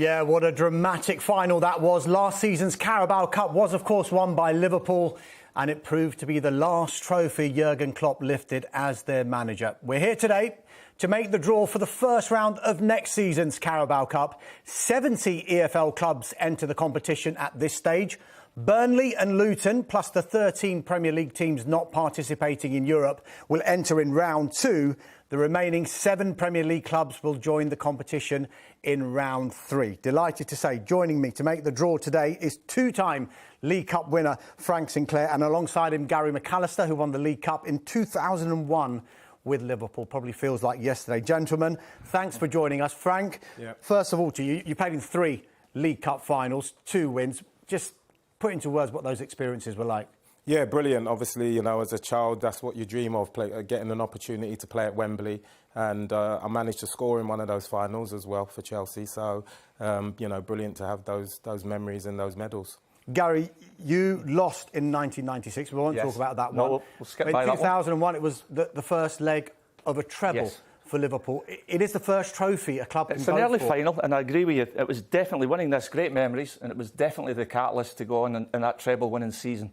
Yeah, what a dramatic final that was. Last season's Carabao Cup was, of course, won by Liverpool, and it proved to be the last trophy Jurgen Klopp lifted as their manager. We're here today to make the draw for the first round of next season's Carabao Cup. 70 EFL clubs enter the competition at this stage. Burnley and Luton, plus the 13 Premier League teams not participating in Europe, will enter in round two. The remaining 7 Premier League clubs will join the competition in round 3. Delighted to say, joining me to make the draw today is two-time League Cup winner Frank Sinclair, and alongside him Gary McAllister, who won the League Cup in 2001 with Liverpool. Probably feels like yesterday. Gentlemen, thanks for joining us. Frank, First of all to you, you played in 3 League Cup finals, 2 wins. Just put into words what those experiences were like. Yeah, brilliant. Obviously, you know, as a child, that's what you dream of, getting an opportunity to play at Wembley. And I managed to score in one of those finals as well for Chelsea. So, you know, brilliant to have those memories and those medals. Gary, you lost in 1996. We won't talk about that one. We'll skip by in that 2001, one. It was the first leg of a treble for Liverpool. It is the first trophy a club can go for. It's an early final, and I agree with you. It was definitely winning this, great memories, and it was definitely the catalyst to go on in that treble-winning season.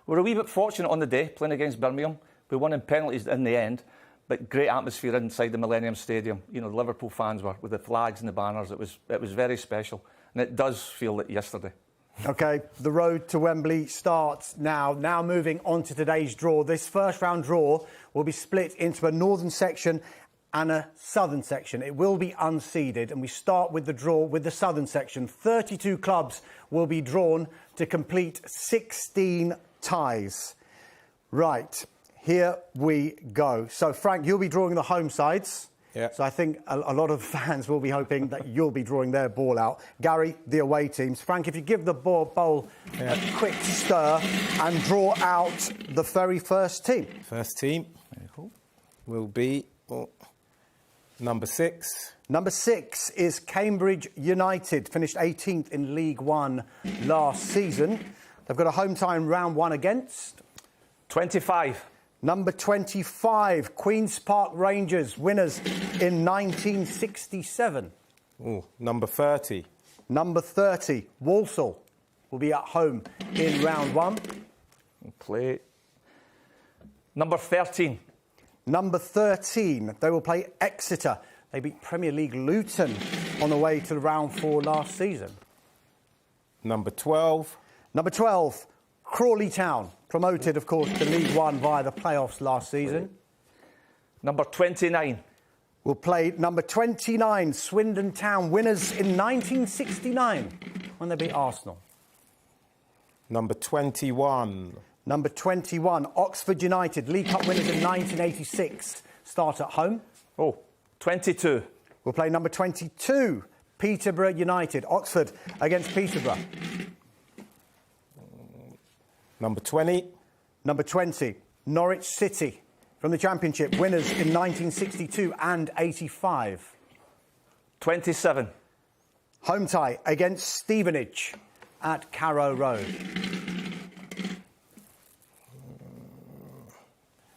We were a wee bit fortunate on the day, playing against Birmingham. We won in penalties in the end, but great atmosphere inside the Millennium Stadium. You know, the Liverpool fans were with the flags and the banners. It was very special, and it does feel like yesterday. OK, the road to Wembley starts now. Now moving on to today's draw. This first round draw will be split into a northern section and a southern section. It will be unseeded, and we start with the draw with the southern section. 32 clubs will be drawn to complete 16 ties. Right, here we go. So, Frank, you'll be drawing the home sides. Yeah. So I think a lot of fans will be hoping that you'll be drawing their ball out. Gary, the away teams. Frank, if you give the bowl a quick stir and draw out the very first team. First team will be number 6. Number 6 is Cambridge United, finished 18th in League One last season. They've got a home tie in round 1 against 25. Number 25, Queen's Park Rangers, winners in 1967. Number 30. Number 30, Walsall, will be at home in round 1. Play number 13. Number 13, they will play Exeter. They beat Premier League Luton on the way to round 4 last season. Number 12. Number 12, Crawley Town, promoted, of course, to League One via the playoffs last season. Number 29. We'll play number 29, Swindon Town, winners in 1969 when they beat Arsenal. Number 21. Number 21, Oxford United, League Cup winners in 1986, start at home. 22. We'll play number 22, Peterborough United, Oxford against Peterborough. Number 20. Number 20, Norwich City, from the Championship, winners in 1962 and 85. 27. Home tie against Stevenage at Carrow Road.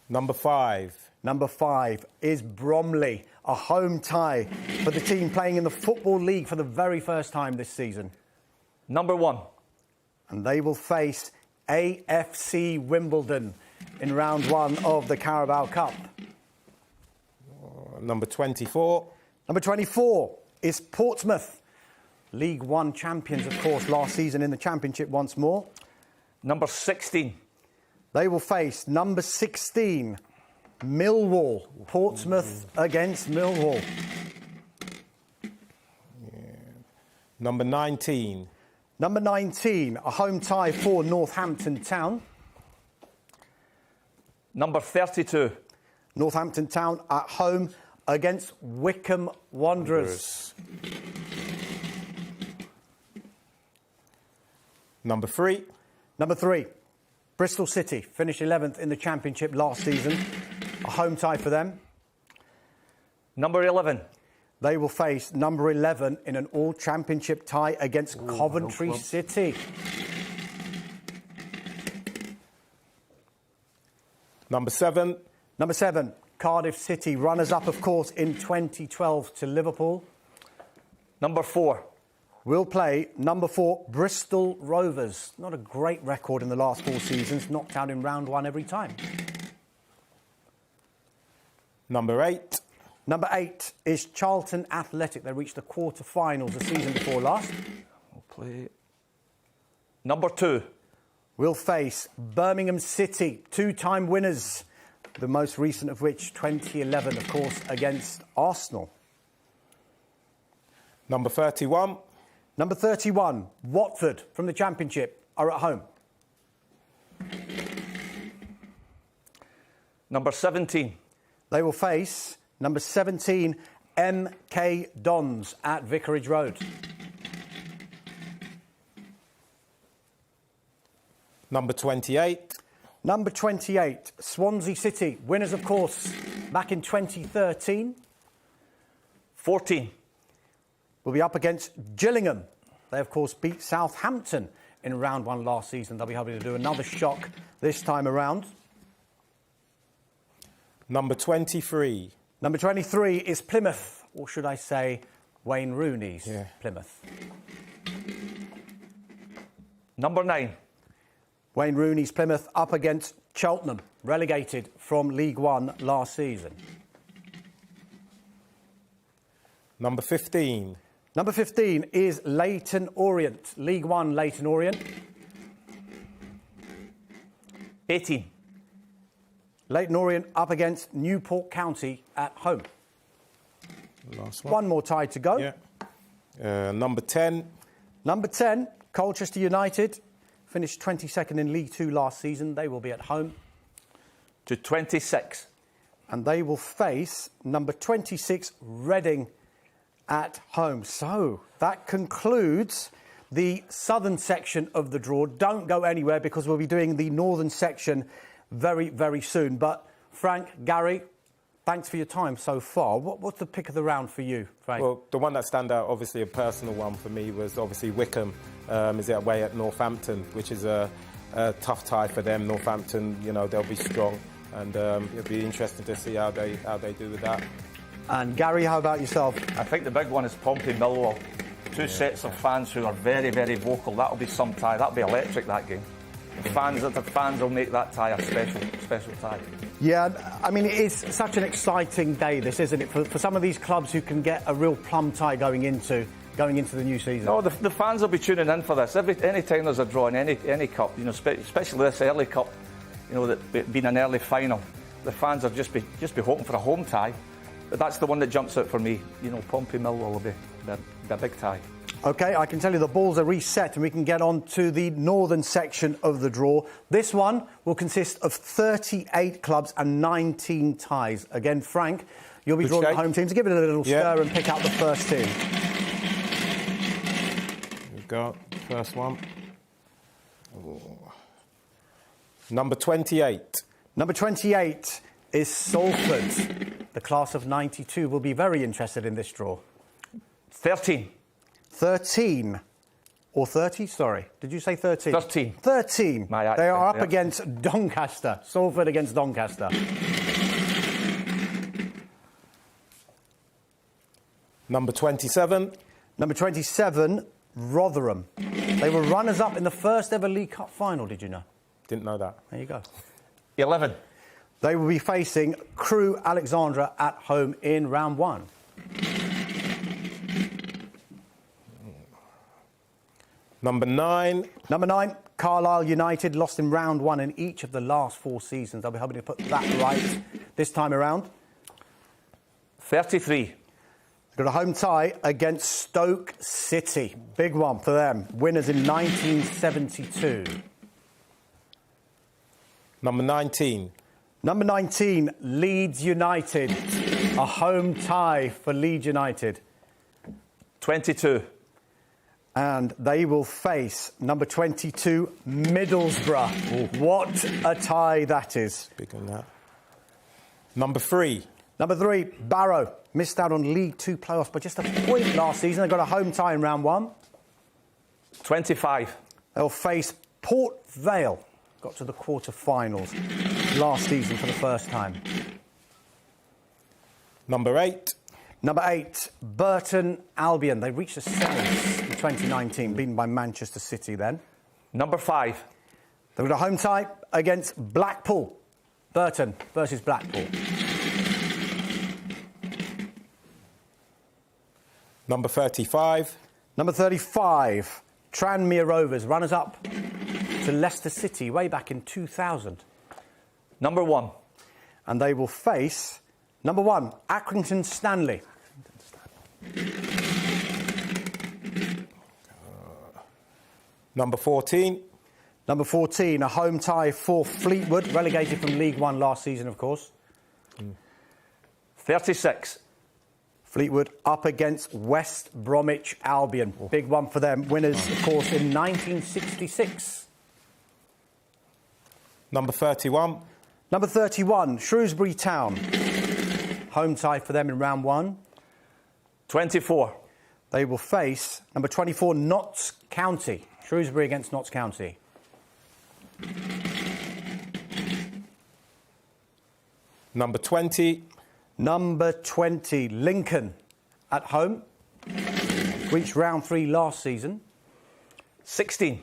Number 5. Number 5 is Bromley, a home tie for the team playing in the Football League for the very first time this season. Number 1. And they will face AFC Wimbledon in round 1 of the Carabao Cup. Number 24. Number 24 is Portsmouth, League One champions, of course, last season in the Championship once more. Number 16. They will face number 16, Millwall. Portsmouth against Millwall. Number 19. Number 19, a home tie for Northampton Town. Number 32. Northampton Town at home against Wycombe Wanderers. Number 3. Number 3, Bristol City, finished 11th in the Championship last season. A home tie for them. Number 11. They will face number 11 in an all-championship tie against Coventry City. Number 7. Number 7, Cardiff City, runners-up, of course, in 2012 to Liverpool. Number 4. will play number 4, Bristol Rovers. Not a great record in the last 4 seasons, knocked out in round 1 every time. Number 8. Number 8 is Charlton Athletic. They reached the quarter-finals the season before last. We'll play number 2. Will face Birmingham City, 2-time winners. The most recent of which, 2011, of course, against Arsenal. Number 31. Number 31, Watford from the Championship are at home. Number 17. They will face number 17, MK Dons at Vicarage Road. Number 28. Number 28, Swansea City. Winners, of course, back in 2013. 14. Will be up against Gillingham. They, of course, beat Southampton in round 1 last season. They'll be hoping to do another shock this time around. Number 23. Number 23 is Plymouth, or should I say Wayne Rooney's Plymouth. Number 9. Wayne Rooney's Plymouth up against Cheltenham, relegated from League One last season. Number 15. Number 15 is Leyton Orient, League One Leyton Orient. 18. Leyton Orient up against Newport County at home. Last one. One more tie to go. Yeah. Number 10. Number 10, Colchester United. Finished 22nd in League Two last season. They will be at home. To 26. And they will face number 26, Reading, at home. So that concludes the southern section of the draw. Don't go anywhere because we'll be doing the northern section very, very soon. But Frank, Gary, thanks for your time so far. What's the pick of the round for you, Frank? Well, the one that stand out, obviously a personal one for me, was obviously Wickham. Is away at Northampton, which is a tough tie for them. Northampton, you know, they'll be strong, and it'll be interesting to see how they do with that. And Gary, how about yourself? I think the big one is Pompey Millwall. Two sets of fans who are very, very vocal. That'll be some tie. That'll be electric, that game. The fans will make that tie a special tie. Yeah, I mean, it is such an exciting day, this, isn't it, for some of these clubs who can get a real plum tie going into the new season. No, the fans will be tuning in for this. Any time there's a draw in any cup, you know, especially this early cup, you know, that being an early final, the fans will just be hoping for a home tie. But that's the one that jumps out for me. You know, Pompey Millwall will be a big tie. OK, I can tell you the balls are reset and we can get on to the northern section of the draw. This one will consist of 38 clubs and 19 ties. Again, Frank, you'll be drawing the home teams. Give it a little stir and pick out the first team. We've got first one. Ooh. Number 28. Number 28 is Salford. The class of 92 will be very interested in this draw. 13. 13. Or 30, sorry. Did you say 13? 13. 13. They are up against Doncaster. Salford against Doncaster. Number 27. Number 27, Rotherham. They were runners-up in the first ever League Cup final, did you know? Didn't know that. There you go. 11. They will be facing Crewe Alexandra at home in round 1. Number 9. Number 9, Carlisle United, lost in round 1 in each of the last 4 seasons. They'll be hoping to put that right this time around. 33. They've got a home tie against Stoke City. Big one for them. Winners in 1972. Number 19. Number 19, Leeds United. A home tie for Leeds United. 22. And they will face number 22, Middlesbrough. Ooh. What a tie that is. Big on that. Number 3. Number 3, Barrow. Missed out on League 2 playoffs by just a point last season. They got a home tie in round 1. 25. They'll face Port Vale. Got to the quarter-finals last season for the first time. Number 8. Number 8, Burton Albion. They reached the semis in 2019, beaten by Manchester City then. Number 5. They've got a home tie against Blackpool. Burton versus Blackpool. Number 35. Number 35, Tranmere Rovers, runners-up to Leicester City way back in 2000. Number 1. And they will face number 1, Accrington Stanley. Number 14. Number 14, a home tie for Fleetwood, relegated from League One last season, of course. 36. Fleetwood up against West Bromwich Albion. Big one for them. Winners, of course, in 1966. Number 31. Number 31, Shrewsbury Town. Home tie for them in round 1. 24. They will face number 24, Notts County. Shrewsbury against Notts County. Number 20. Number 20, Lincoln at home. Reached round 3 last season. 16.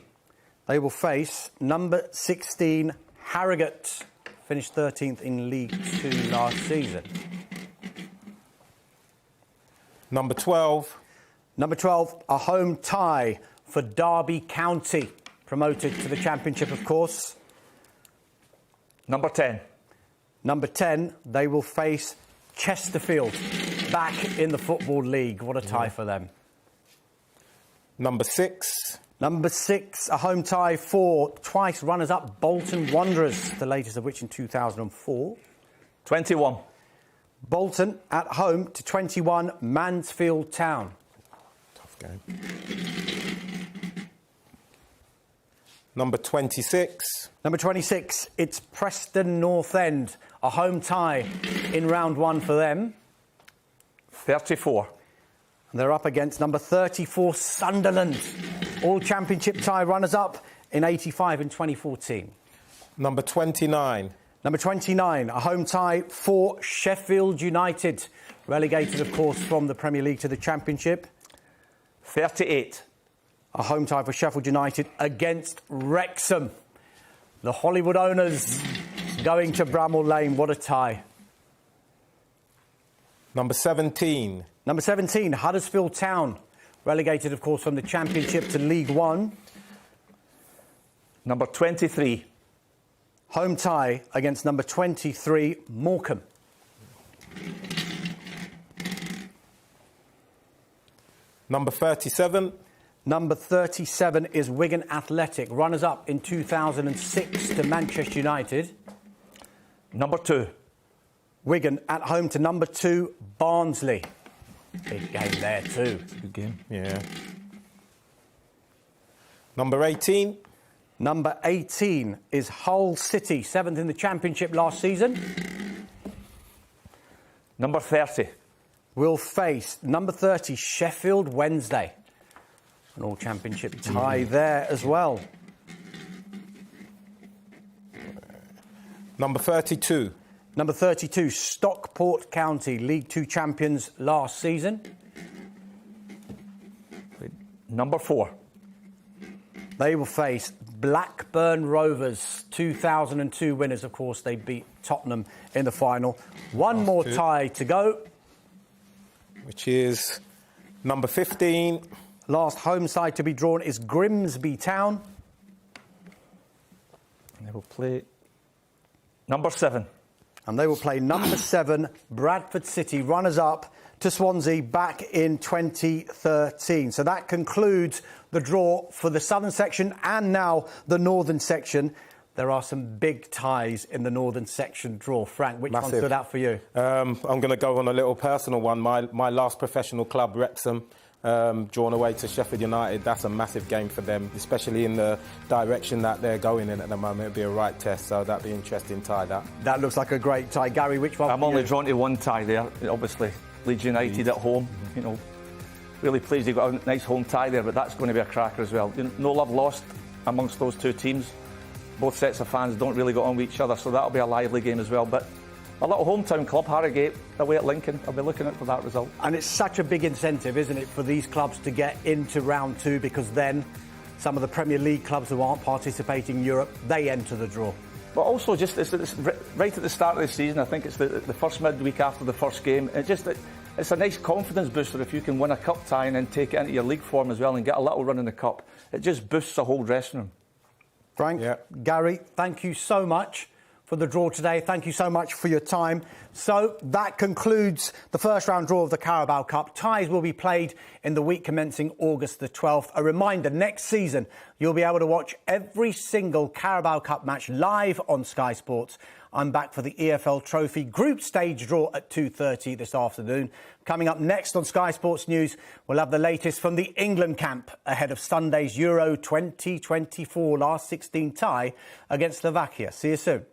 They will face number 16, Harrogate. Finished 13th in League 2 last season. Number 12. Number 12, a home tie for Derby County. Promoted to the Championship, of course. Number 10. Number 10, they will face Chesterfield, back in the Football League. What a tie for them. Number 6. Number 6, a home tie for twice runners-up Bolton Wanderers, the latest of which in 2004. 21. Bolton at home to 21 Mansfield Town. Tough game. Number 26. Number 26, it's Preston North End, a home tie in round 1 for them. 34. And they're up against number 34 Sunderland, all Championship tie runners-up in 85 and 2014. Number 29. Number 29, a home tie for Sheffield United, relegated, of course, from the Premier League to the Championship. 38. A home tie for Sheffield United against Wrexham. The Hollywood owners going to Bramall Lane. What a tie. Number 17. Number 17, Huddersfield Town, relegated, of course, from the Championship to League One. Number 23. Home tie against number 23, Morecambe. Number 37. Number 37 is Wigan Athletic, runners-up in 2006 to Manchester United. Number 2. Wigan at home to number 2, Barnsley. Big game there too. Good game. Yeah. Number 18. Number 18 is Hull City, 7th in the Championship last season. Number 30. Will face number 30, Sheffield Wednesday. An all-Championship tie there as well. Number 32. Number 32, Stockport County, League 2 champions last season. Number 4. They will face Blackburn Rovers, 2002 winners, of course. They beat Tottenham in the final. One more tie to go. Which is number 15. Last home side to be drawn is Grimsby Town. They will play number 7. And they will play number 7, Bradford City, runners-up to Swansea back in 2013. So that concludes the draw for the southern section and now the northern section. There are some big ties in the northern section draw. Frank, which one stood out for you? I'm going to go on a little personal one. My last professional club, Wrexham, drawn away to Sheffield United. That's a massive game for them, especially in the direction that they're going in at the moment. It'll be a right test, so that'll be an interesting tie, That looks like a great tie. Gary, which one? I'm only drawn to one tie there, obviously. Leeds United at home, you know. Really pleased they've got a nice home tie there, but that's going to be a cracker as well. No love lost amongst those two teams. Both sets of fans don't really get on with each other, so that'll be a lively game as well. But a little hometown club, Harrogate, away at Lincoln. I'll be looking out for that result. And it's such a big incentive, isn't it, for these clubs to get into round 2, because then some of the Premier League clubs who aren't participating in Europe, they enter the draw. But also, just it's right at the start of the season, I think it's the first midweek after the first game. It's a nice confidence booster if you can win a cup tie and then take it into your league form as well and get a little run in the cup. It just boosts the whole dressing room. Frank, Gary, thank you so much for the draw today. Thank you so much for your time. So that concludes the first round draw of the Carabao Cup. Ties will be played in the week commencing August the 12th. A reminder, next season you'll be able to watch every single Carabao Cup match live on Sky Sports. I'm back for the EFL Trophy group stage draw at 2:30 this afternoon. Coming up next on Sky Sports News, we'll have the latest from the England camp ahead of Sunday's Euro 2024 last 16 tie against Slovakia. See you soon.